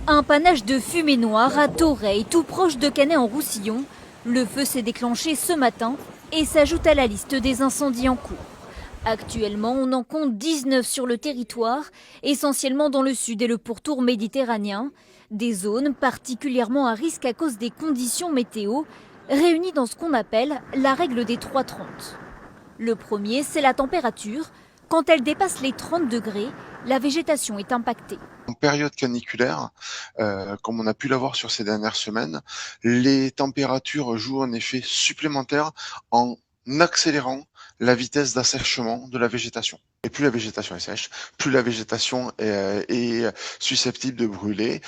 Un panache de fumée noire à Toreil, tout proche de Canet-en-Roussillon. Le feu s'est déclenché ce matin et s'ajoute à la liste des incendies en cours. Actuellement, on en compte 19 sur le territoire, essentiellement dans le sud et le pourtour méditerranéen. Des zones particulièrement à risque à cause des conditions météo, réunies dans ce qu'on appelle la règle des 3,30. Le premier, c'est la température. Quand elle dépasse les 30 degrés, la végétation est impactée. En période caniculaire, comme on a pu l'avoir sur ces dernières semaines, les températures jouent un effet supplémentaire en accélérant la vitesse d'assèchement de la végétation. Et plus la végétation est sèche, plus la végétation est susceptible de brûler.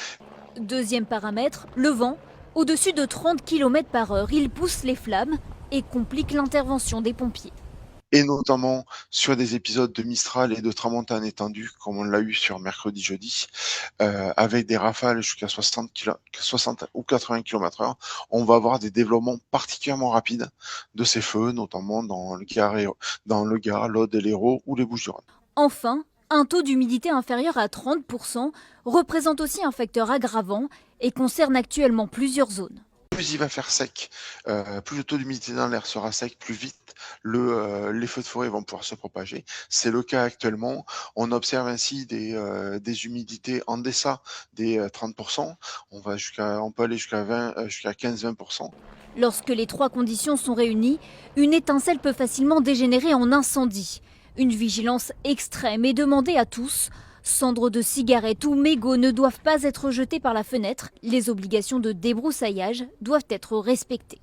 Deuxième paramètre, le vent. Au-dessus de 30 km/h, il pousse les flammes et complique l'intervention des pompiers. Et notamment sur des épisodes de Mistral et de tramontane étendue, comme on l'a eu sur mercredi-jeudi, avec des rafales jusqu'à 60 ou 80 km/h, on va avoir des développements particulièrement rapides de ces feux, notamment dans le Gard, l'Aude et l'Hérault ou les Bouches-du-Rhône. Enfin, un taux d'humidité inférieur à 30% représente aussi un facteur aggravant et concerne actuellement plusieurs zones. Plus il va faire sec, plus le taux d'humidité dans l'air sera sec, plus vite les feux de forêt vont pouvoir se propager. C'est le cas actuellement. On observe ainsi des humidités en deçà des 30%. On peut aller jusqu'à 15-20%. Lorsque les trois conditions sont réunies, une étincelle peut facilement dégénérer en incendie. Une vigilance extrême est demandée à tous. Cendres de cigarettes ou mégots ne doivent pas être jetés par la fenêtre. Les obligations de débroussaillage doivent être respectées.